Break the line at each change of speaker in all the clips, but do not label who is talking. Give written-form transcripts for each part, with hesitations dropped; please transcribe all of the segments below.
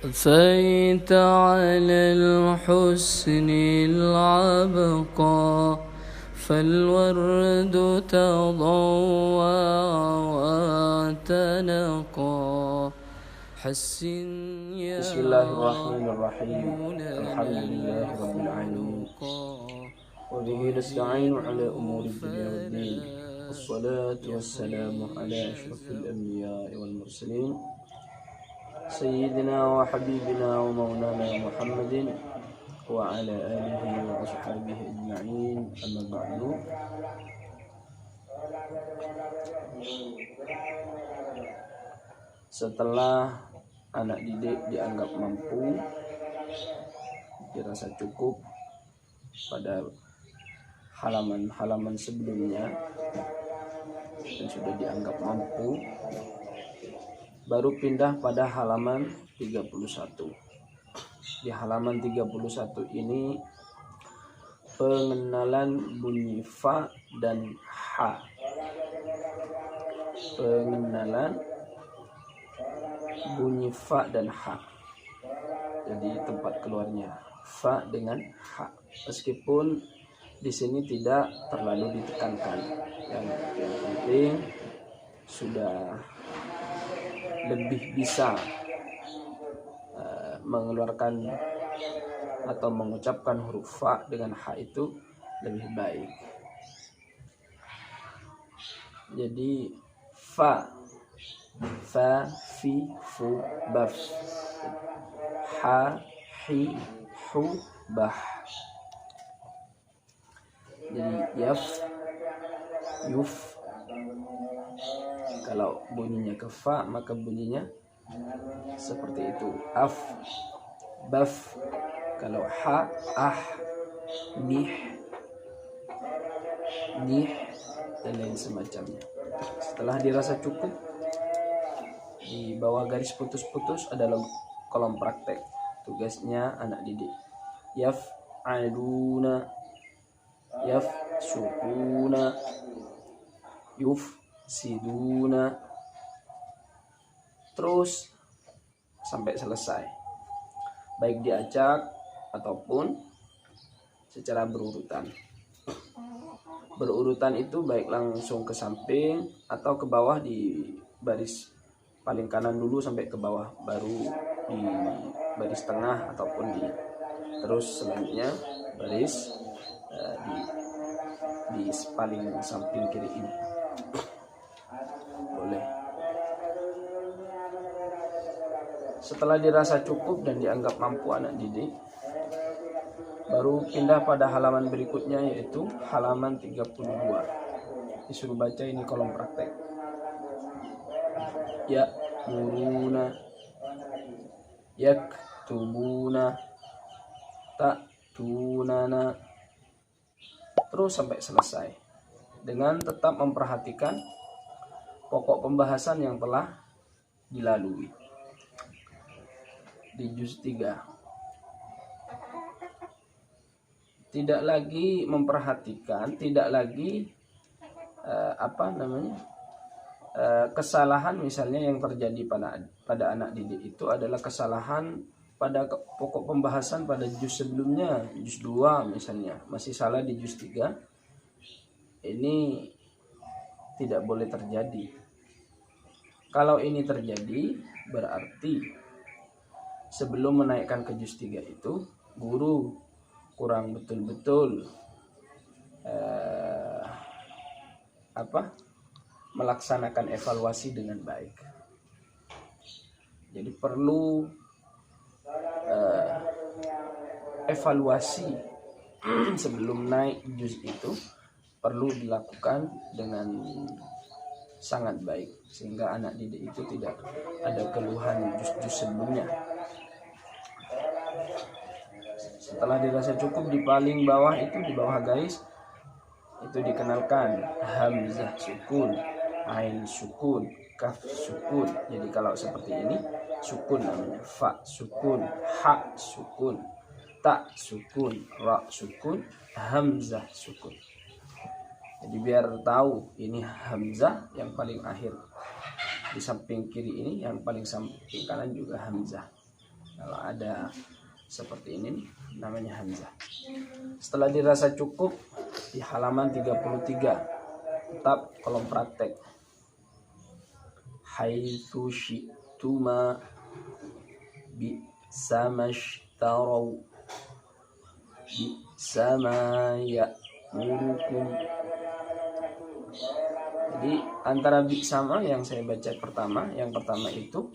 أثيت على الحسن العبقى فالورد تضوى وتنقى حسن يا
بسم الله الرحمن الرحيم. الحمد لله رب العالمين وبه نستعين على أمور الدنيا والدين والصلاة والسلام على أشرف الأنبياء والمرسلين سيدنا وحبيبنا ومولانا محمد وعلى آله وأصحابه أجمعين. أما بعد، setelah anak didik dianggap mampu, dirasa cukup pada halaman-halaman sebelumnya dan sudah dianggap mampu, baru pindah pada halaman 31. Di halaman 31 ini pengenalan bunyi fa dan ha. Pengenalan bunyi fa dan ha. Jadi tempat keluarnya fa dengan ha. Meskipun di sini tidak terlalu ditekankan. Yang penting sudah lebih bisa mengeluarkan atau mengucapkan huruf fa dengan ha itu lebih baik. Jadi fa, fi, fu, baf. Ha, hi, hu, bah. Jadi yaf, yuf. Kalau bunyinya ke fa, maka bunyinya seperti itu. Af, baf. Kalau ha, ah, nih, dan lain semacamnya. Setelah dirasa cukup, di bawah garis putus-putus adalah kolom praktek. Tugasnya anak didik. Yaf'aluna, yafsukuna, yufsiduna, terus sampai selesai, baik diacak ataupun secara berurutan. Berurutan itu baik langsung ke samping atau ke bawah di baris paling kanan dulu sampai ke bawah, baru di baris tengah ataupun terus selanjutnya baris di paling samping kiri ini. Boleh. Setelah dirasa cukup dan dianggap mampu anak didik, baru pindah pada halaman berikutnya, yaitu halaman 32. Disuruh baca ini kolom praktek. Ya'muruna, yaktubuna, ta'tunana, terus sampai selesai, dengan tetap memperhatikan pokok pembahasan yang telah dilalui di juz 3. Tidak lagi memperhatikan, tidak lagi kesalahan misalnya yang terjadi pada anak didik itu adalah kesalahan pada pokok pembahasan pada juz sebelumnya, juz 2 misalnya, masih salah di juz 3. Ini tidak boleh terjadi. Kalau ini terjadi, berarti sebelum menaikkan ke juz 3 itu guru kurang betul-betul melaksanakan evaluasi dengan baik. Jadi perlu evaluasi sebelum naik juz itu perlu dilakukan dengan sangat baik, sehingga anak didik itu tidak ada keluhan juz-juz sebelumnya. Setelah dirasa cukup, di paling bawah itu, di bawah garis itu dikenalkan hamzah sukun, ain sukun, kaf sukun. Jadi kalau seperti ini sukun namanya, fa sukun, ha sukun, ta sukun, ra sukun, hamzah sukun. Jadi biar tahu ini hamzah yang paling akhir. Di samping kiri ini, yang paling samping kanan juga hamzah. Kalau ada seperti ini nih, namanya hamzah. Setelah dirasa cukup, di halaman 33 tetap kolom praktek. Haitsu syi'tuma bi samashtaraw bi sama ya'murukum. Jadi antara bi sama yang saya baca yang pertama itu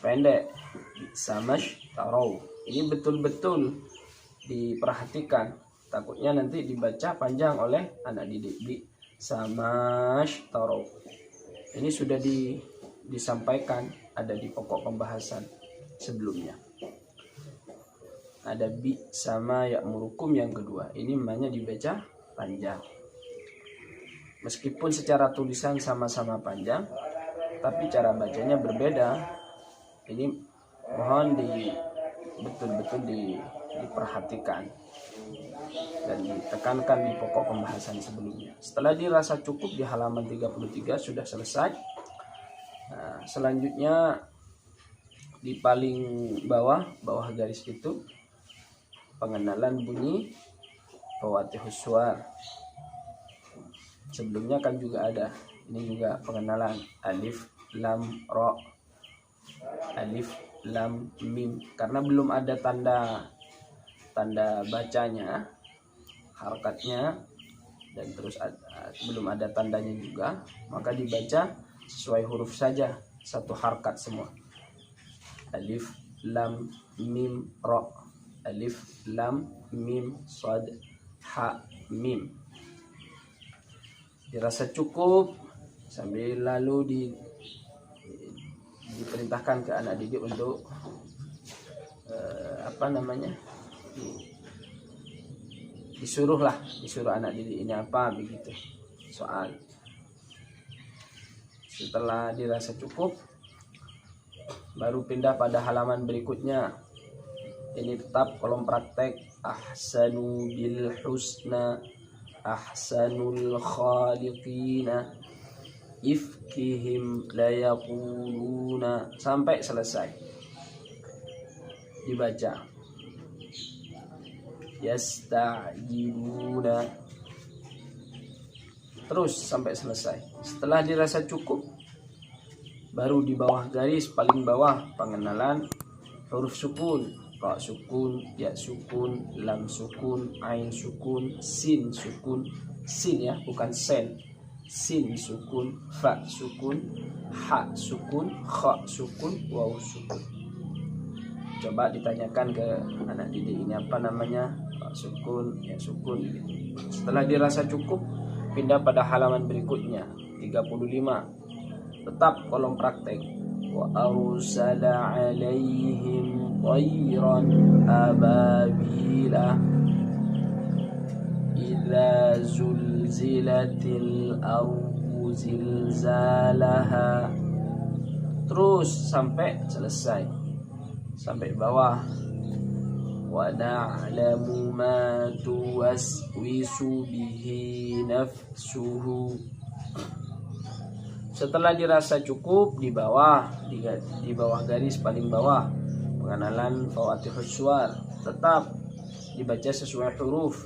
pendek, bi samashtaraw. Ini betul-betul diperhatikan, takutnya nanti dibaca panjang oleh anak didik. Bi samashtaraw. Ini sudah disampaikan, ada di pokok pembahasan sebelumnya. Ada bi sama ya'murukum yang kedua. Ini namanya dibaca panjang. Meskipun secara tulisan sama-sama panjang, tapi cara bacanya berbeda. Ini mohon betul-betul diperhatikan dan ditekankan di pokok pembahasan sebelumnya. Setelah dirasa cukup di halaman 33 sudah selesai. Nah, selanjutnya di paling bawah garis itu pengenalan bunyi Fawatihus Suwar. Sebelumnya kan juga ada, ini juga pengenalan alif lam ra, alif lam mim, karena belum ada tanda bacanya, harakatnya, dan terus belum ada tandanya juga, maka dibaca sesuai huruf saja, satu harakat semua. Alif lam mim ra, alif lam mim sad ha mim. Dirasa cukup, sambil lalu diperintahkan ke anak didik untuk disuruh anak didik ini apa begitu soal. Setelah dirasa cukup, baru pindah pada halaman berikutnya. Ini tetap kolom praktek. Ahsanu bil husna ahsanul khaliqina ifkihim layaquluna, sampai selesai dibaca. Yasta'jiluna, terus sampai selesai. Setelah dirasa cukup, baru di bawah garis paling bawah pengenalan huruf sukun. Ra sukun, ya sukun, lam sukun, ain sukun, sin sukun, sin ya bukan sen, sin sukun, fa sukun, ha sukun, kha sukun, waw sukun. Coba ditanyakan ke anak didik ini apa namanya, ra sukun, ya sukun gitu. Setelah dirasa cukup, pindah pada halaman berikutnya 35, tetap kolom praktek. Wa arsala alaihim طيرا أبابيلا إذا زلزلت الأرض زلزالها. Terus sampai selesai, sampai bawah. Wa na'lamu ma tuwaswisu bihi nafsuhu. Setelah dirasa cukup, di bawah garis paling bawah pengenalan Fawatihus Suwar, tetap dibaca sesuai huruf.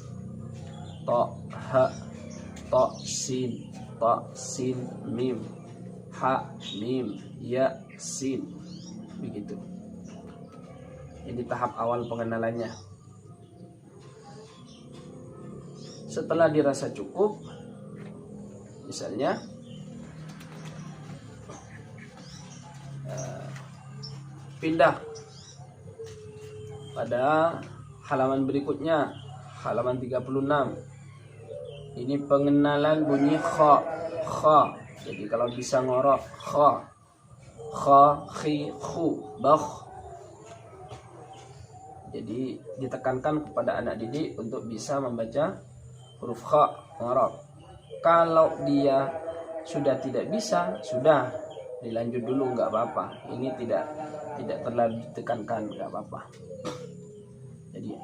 Ta ha, ta sin, mim, ha mim, ya sin, begitu. Ini tahap awal pengenalannya. Setelah dirasa cukup, misalnya pindah pada halaman berikutnya, halaman 36. Ini pengenalan bunyi kha. Jadi kalau bisa ngorok kha, khi, khu, bakh. Jadi ditekankan kepada anak didik untuk bisa membaca huruf kha, ngorok. Kalau dia sudah tidak bisa, sudah dilanjut dulu, nggak apa-apa. Ini tidak terlalu ditekankan, nggak apa-apa. Jadi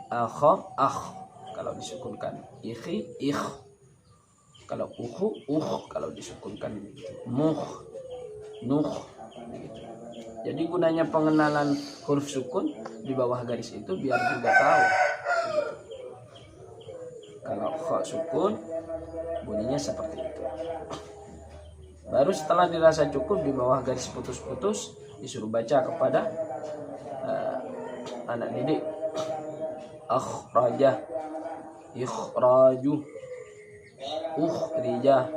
kalau disukunkan, ikhi, ikh. Kalau kalau disukunkan, muh, nuh, gitu. Jadi gunanya pengenalan huruf sukun di bawah garis itu biar juga tahu. Kalau kha sukun bunyinya seperti itu. Baru setelah dirasa cukup di bawah garis putus-putus disuruh baca kepada anak didik. Akhrajah, ikhraju, ukhrijah,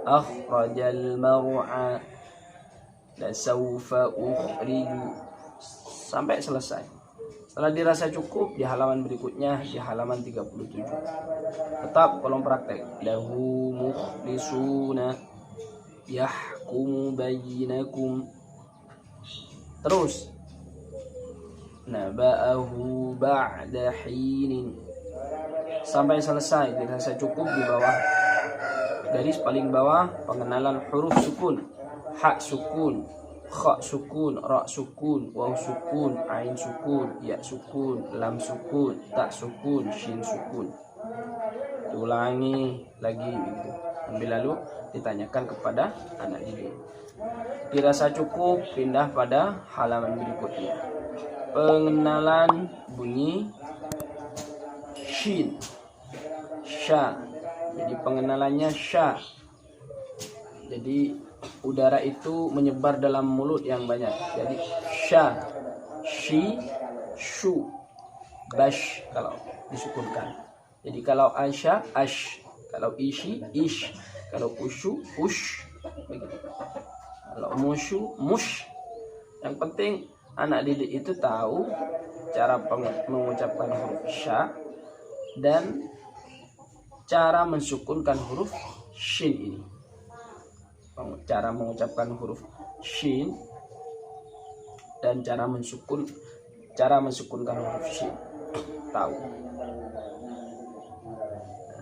akhrajal mar'a, lasawfa ukhriju, sampai selesai. Setelah dirasa cukup di halaman berikutnya, di halaman 37. Tetap kolom praktek. Lahu mukhlisuna yahkumu bainakum. Terus naba'ahu ba'da hinin, sampai selesai dirasa cukup di bawah garis paling bawah pengenalan huruf sukun. Ha sukun, kha sukun, ra sukun, waw sukun, ain sukun, ya sukun, lam sukun, ta sukun, shin sukun. Diulangi lagi gitu. Sambil lalu ditanyakan kepada anak didik. Dirasa cukup, pindah pada halaman berikutnya. Pengenalan bunyi shin, sha. Jadi pengenalannya sha. Jadi udara itu menyebar dalam mulut yang banyak. Jadi sha, shi, shu, bash kalau disukunkan. Jadi kalau asha, ash. Kalau ishi, ish. Kalau ushu, ush. Begitu. Kalau mushu, mush. Yang penting anak didik itu tahu cara mengucapkan huruf sha dan cara mensukunkan huruf shin ini. Cara mengucapkan huruf shin dan cara mensukunkan huruf shin. Tahu.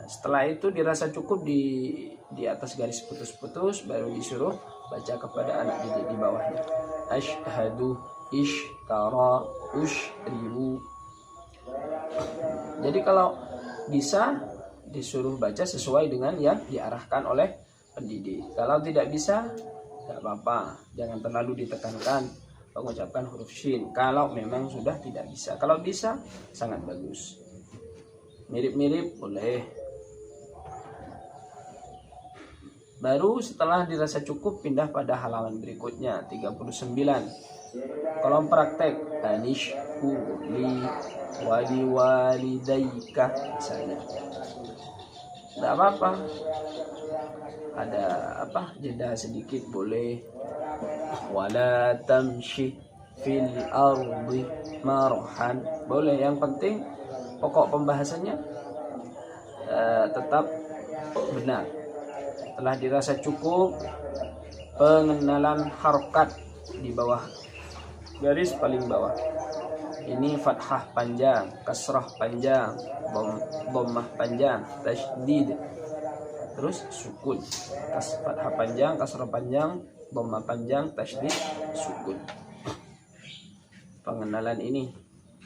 Setelah itu dirasa cukup di atas garis putus-putus, baru disuruh baca kepada anak didik di bawahnya. Asyhadu, ishtara, ushribu. Jadi kalau bisa disuruh baca sesuai dengan yang diarahkan oleh pendidik. Kalau tidak bisa, tidak apa-apa. Jangan terlalu ditekankan mengucapkan huruf shin. Kalau memang sudah tidak bisa. Kalau bisa, sangat bagus. Mirip-mirip boleh. Baru setelah dirasa cukup pindah pada halaman berikutnya 39. Kolom praktek anishku li wali walidaika misalnya. Tidak apa-apa. Ada jeda sedikit boleh. Wala tamshi fil ardi marhan boleh. Yang penting pokok pembahasannya tetap benar. Setelah dirasa cukup, pengenalan harokat di bawah garis paling bawah. Ini fathah panjang, kasrah panjang, dhammah panjang, tasydid. Terus sukun. Fathah panjang, kasrah panjang, dhammah panjang, tasydid, sukun. Pengenalan ini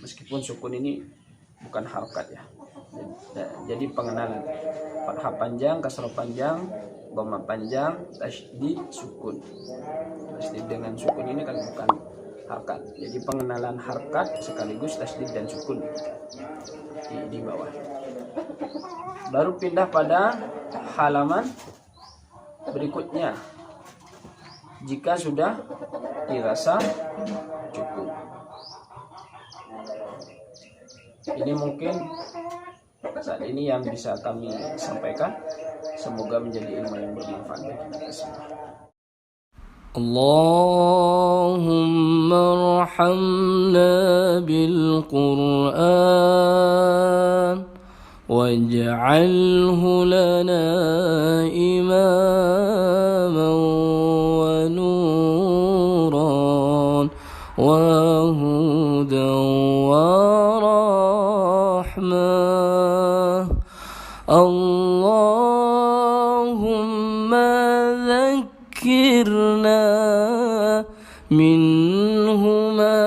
meskipun sukun ini bukan harokat ya. Jadi pengenalan fathah panjang, kasrah panjang, dhammah panjang, tasydid, sukun. Tasydid dengan sukun ini kan bukan harkat. Jadi pengenalan harkat sekaligus tasydid dan sukun di bawah. Baru pindah pada halaman berikutnya. Jika sudah dirasa cukup. Ini mungkin saat ini yang bisa kami sampaikan. Semoga menjadi ilmu yang bermanfaat bagi kita semua.
اللهم ارحمنا بالقرآن واجعله لنا إماما ونورا وهدى ورحمة. اللهم ذكرنا منه ما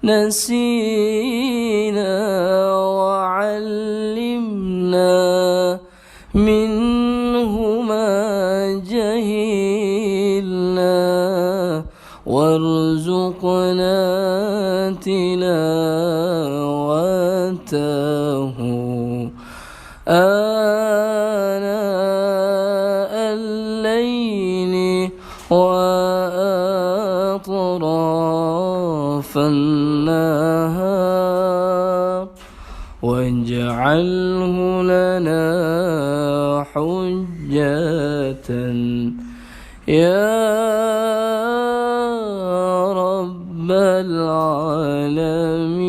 نسينا وعلمنا منه ما جهلنا وارزقنا تلاوته آناء الليل وأطراف النهار واجعله لنا حجة يا رب العالمين.